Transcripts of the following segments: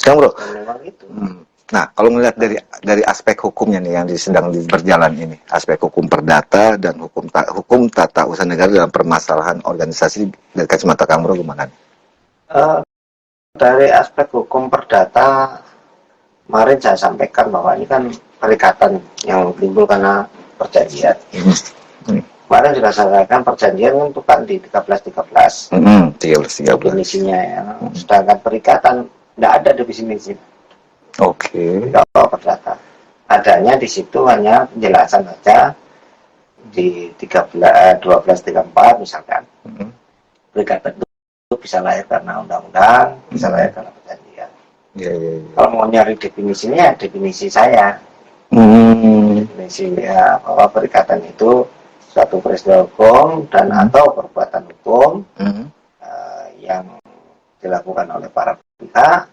Kang Bro. Dan memang itu. Nah, kalau melihat dari aspek hukumnya nih yang sedang berjalan ini, aspek hukum perdata dan hukum tata usaha negara dalam permasalahan organisasi dari kacamata Kang Bro gimana? Dari aspek hukum perdata, kemarin saya sampaikan bahwa ini kan perikatan yang timbul karena perjanjian. Kemarin juga saya sampaikan perjanjian itu kan di 1313. 13. Definisinya ya. Sedangkan perikatan tidak ada definisi. Oke. Kalau perdata adanya di situ hanya penjelasan saja di 1234 misalkan. Perikatan itu bisa lahir karena undang-undang, bisa lahir karena perjanjian. Kalau mau nyari definisinya, definisi saya. Definisi ya, bahwa perikatan itu suatu peristiwa hukum dan atau perbuatan hukum yang dilakukan oleh para pihak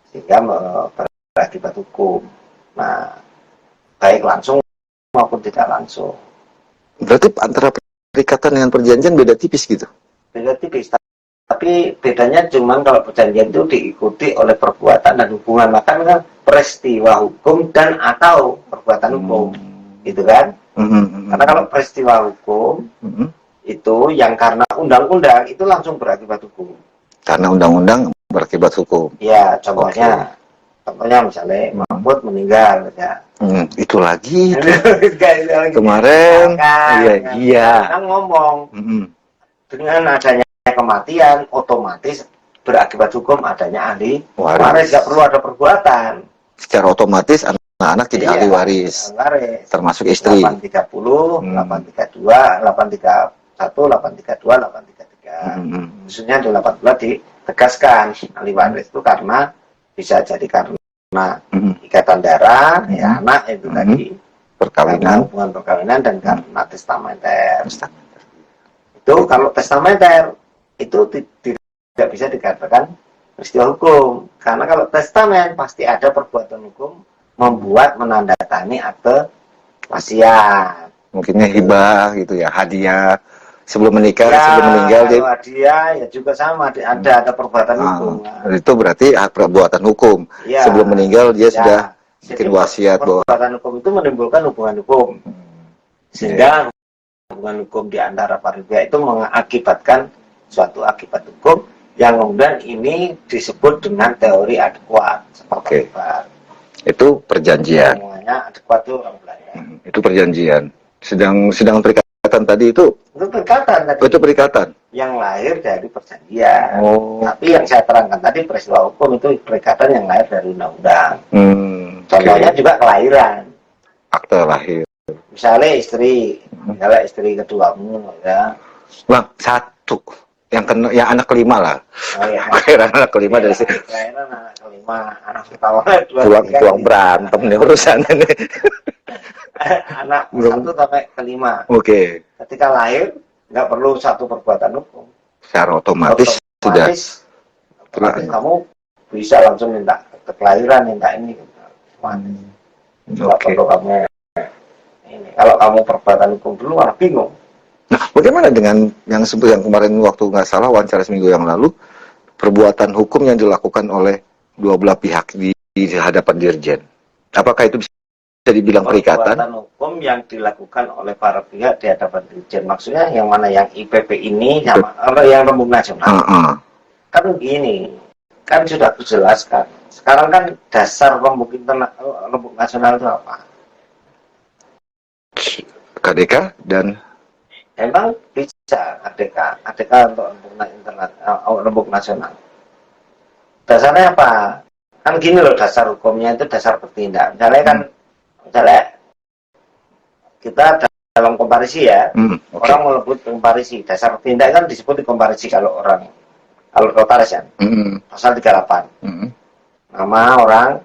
sehingga berakibat hukum. Nah, baik langsung maupun tidak langsung. Berarti antara perikatan dengan perjanjian beda tipis gitu? Beda tipis, tapi bedanya cuma kalau perjanjian itu diikuti oleh perbuatan dan hubungan. Maka kan peristiwa hukum dan atau perbuatan hukum, gitu kan? Karena kalau peristiwa hukum itu yang karena undang-undang itu langsung berakibat hukum. Karena undang-undang berakibat hukum. Ya, contohnya misalnya Mahfud meninggal ya. Itu lagi kemarin kan ngomong dengan adanya kematian otomatis berakibat hukum adanya ahli waris, nggak perlu ada perbuatan. Secara otomatis anak-anak jadi ahli waris, termasuk istri. 830, 832, 831, 832, 833. Khususnya di 812 ditegaskan ahli waris itu karena bisa jadi karena ikatan darah, ya anak itu tadi, perkawinan, hubungan perkawinan dan karena testamenter. Itu kalau testamenter itu tidak bisa dikatakan peristiwa hukum, karena kalau testamen pasti ada perbuatan hukum membuat menandatangani akte wasiat. Mungkinnya hibah gitu ya, hadiah. Sebelum menikah, ya, sebelum meninggal dia hadiah ya juga sama ada perbuatan hukum. Itu berarti perbuatan hukum. Ya, sebelum meninggal dia sudah bikin wasiat bahwa perbuatan hukum itu menimbulkan hubungan hukum. Sehingga hubungan hukum di antara para pihak itu mengakibatkan suatu akibat hukum yang kemudian ini disebut dengan teori adekuat. Itu perjanjian. Semuanya adekuat itu orang Belanda. Itu perjanjian. Sedang perikatan tadi itu perikatan tadi. Itu perikatan yang lahir dari perjanjian. Tapi yang saya terangkan tadi peristiwa hukum itu perikatan yang lahir dari undang-undang. Contohnya juga kelahiran. Akte lahir. Misalnya istri keduamu ya. Bang, satu yang anak kelima lah. Kelahiran anak kelima dari sini. Kelahiran anak kelima, anak pertama tuang berantem nih urusannya nih. Anak satu sampai kelima. Ketika lahir nggak perlu satu perbuatan hukum. Secara otomatis sudah. Kamu bisa langsung minta kelahiran, minta ini. Nggak perlu kamu ini. Kalau kamu perbuatan hukum dulu malah bingung. Nah, bagaimana dengan yang kemarin waktu nggak salah wawancara seminggu yang lalu, perbuatan hukum yang dilakukan oleh dua belah pihak di hadapan dirjen? Apakah itu bisa dibilang perikatan? Perbuatan hukum yang dilakukan oleh para pihak di hadapan dirjen, maksudnya yang mana, yang IPP ini sama yang Rembuk Nasional? Kan begini, kan sudah dijelaskan. Sekarang kan dasar Rembuk Nasional itu apa? KDK dan emang bisa ADK untuk Rembuk Nasional. Dasarnya apa? Kan gini loh, dasar hukumnya itu dasar bertindak. Misalnya kita dalam komparisi ya, orang menyebut komparisi, dasar bertindak kan disebut di komparisi kalau notaris ya, pasal 38. Nama orang,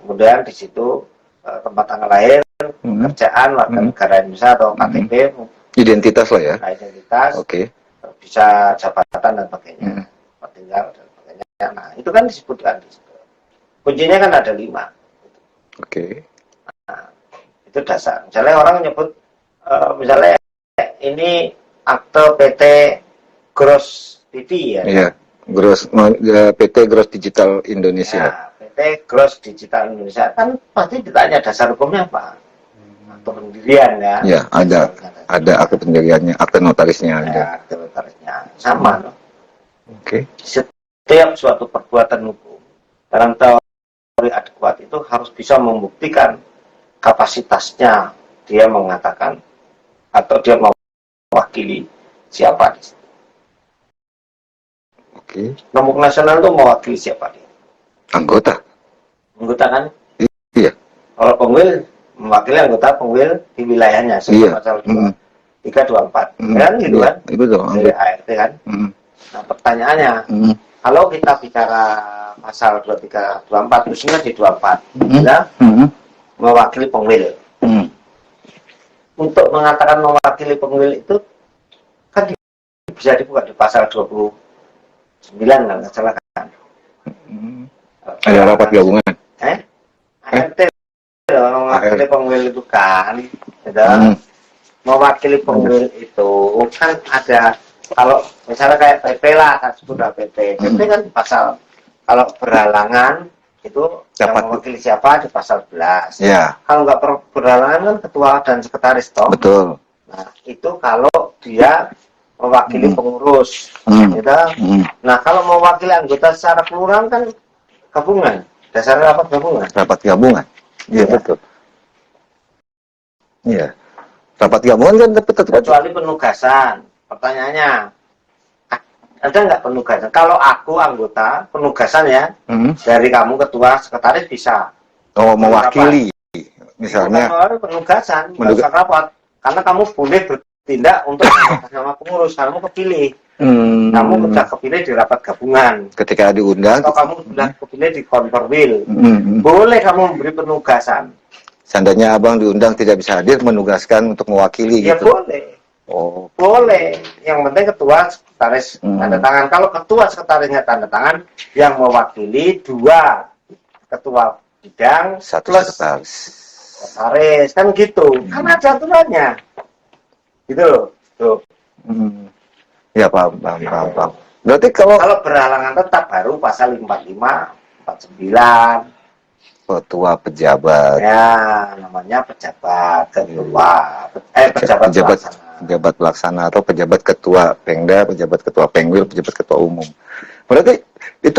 kemudian di situ tempat tanggal lahir, pekerjaan, warga negara Indonesia atau KTP, identitas lah ya. Identitas, bisa jabatan dan sebagainya, tinggal dan sebagainya. Nah, itu kan disebutkan di situ. Kuncinya kan ada 5. Nah, itu dasar. Misalnya orang nyebut, misalnya ini akte PT Gross TV ya. PT Gross Digital Indonesia. Ya, PT Gross Digital Indonesia kan pasti ditanya dasar hukumnya apa? Atau pendirian kan? Ya, ada akte pendiriannya, akte notarisnya ada. Ya, akte notarisnya sama loh. Oke. Setiap suatu perbuatan hukum dalam teori adekuat itu harus bisa membuktikan kapasitasnya, dia mengatakan atau dia mewakili siapa. Oke. Kelompok nasional itu mewakili siapa dia? Anggota. Anggota kan? Iya. Kalau pengwil mewakili anggota pengwil di wilayahnya. Iya. Pasal 324. Kan gitu Iya. kan? Itu dong. Dari ART kan? Nah pertanyaannya, kalau kita bicara pasal 2324, khususnya di 24, ya, mewakili pengwil. Untuk mengatakan mewakili pengwil itu kan bisa dibuka di pasal 29 kan, nggak salah kan? Ada rapat gabungan. ART mewakili pengwil itu kan, gitu. Mewakili pengwil itu kan ada, kalau misalnya kayak PP lah, kan sudah PP kan pasal, kalau berhalangan itu yang mewakili siapa di pasal 11. Ya. Kalau nggak berhalangan kan ketua dan sekretaris toh. Betul. Nah itu kalau dia mewakili pengurus, gitu. Nah kalau mewakili anggota secara kelurahan kan gabungan, dasarnya rapat gabungan. Rapat gabungan. Iya ya. Betul. Iya. Rapat gabungan kan tetap kecuali penugasan. Pertanyaannya, ada nggak penugasan? Kalau aku anggota penugasan ya, dari kamu ketua sekretaris bisa. Oh mewakili, misalnya. Penugasan, nggak rapat. Karena kamu boleh bertindak untuk nama pengurus, kamu kepilih. Kamu sudah kepilih di rapat gabungan. Ketika diundang. Atau kamu sudah kepilih di konperwil. Boleh kamu memberi penugasan. Seandainya abang diundang tidak bisa hadir, menugaskan untuk mewakili ya, gitu. Ya boleh. Oh. Boleh. Yang penting ketua sekretaris tanda tangan. Kalau ketua sekretarisnya tanda tangan, yang mewakili 2 ketua bidang, 1 sekretaris. Sekretaris kan gitu. Kan ada aturannya. Gitu loh. Tuh. Ya paham. Berarti kalau berhalangan tetap baru pasal 55, 49. Ketua pejabat. Ya, namanya pejabat ketua. Pejabat pelaksana atau pejabat ketua Pengda, pejabat ketua Pengwil, pejabat ketua umum. Berarti itu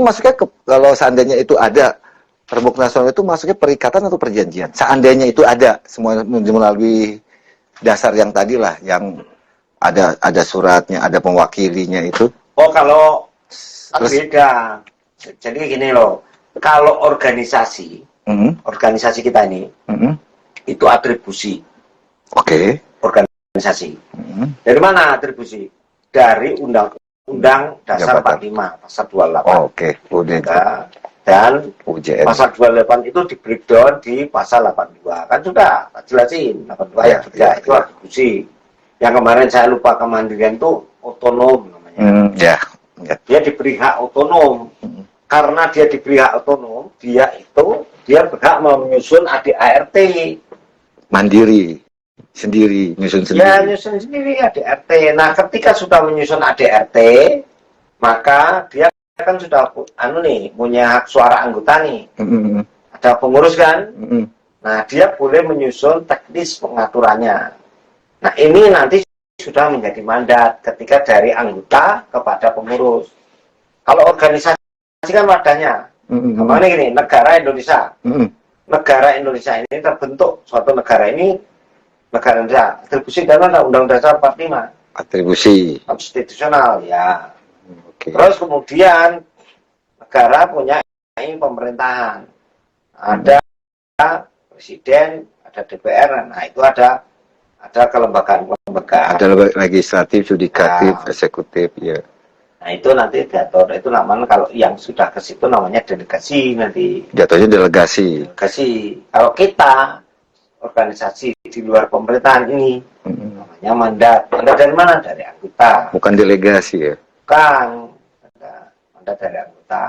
masuknya kalau seandainya itu ada Perbuk Nasional itu masuknya perikatan atau perjanjian. Seandainya itu ada semua melalui dasar yang tadi lah, yang ada suratnya, ada mewakilinya itu. Oh, kalau beda. Jadi gini loh. Kalau organisasi kita ini itu atribusi. Oke. Organisasi. Dari mana atribusi? Dari Undang-Undang Dasar 45 pasal 28. Oke. Dan UJN. pasal 28 itu di breakdown di pasal 82. Kan sudah jelasin 82 ya, itu atribusi. Yang kemarin saya lupa, kemandirian itu otonom namanya. Ya. Dia diberi hak otonom. Karena dia diberi hak otonom, dia berhak menyusun ADART. Mandiri, sendiri, nyusun sendiri. Ya, nyusun sendiri ADART. Nah, ketika sudah menyusun ADART, maka dia kan sudah punya hak suara anggota nih. Ada pengurus kan? Nah, dia boleh menyusun teknis pengaturannya. Nah, ini nanti sudah menjadi mandat ketika dari anggota kepada pengurus. Kalau organisasi kan wadahnya. Kemana gini, negara Indonesia. Negara Indonesia ini terbentuk, suatu negara ini, negara Indonesia. Atribusi dan Undang-Undang Dasar 45. Atribusi. Konstitusional, ya. Okay. Terus kemudian, negara punya pemerintahan. Ada presiden, ada DPR, nah itu ada kelembagaan-kelembagaan. Ada legislatif, yudikatif, eksekutif, ya. Nah itu nanti diatur, itu namanya kalau yang sudah ke situ namanya delegasi nanti. Jatuhnya delegasi. Delegasi. Kalau kita organisasi di luar pemerintahan ini namanya mandat. Mandat dari mana? Dari anggota. Bukan delegasi ya? Bukan. Mandat dari anggota.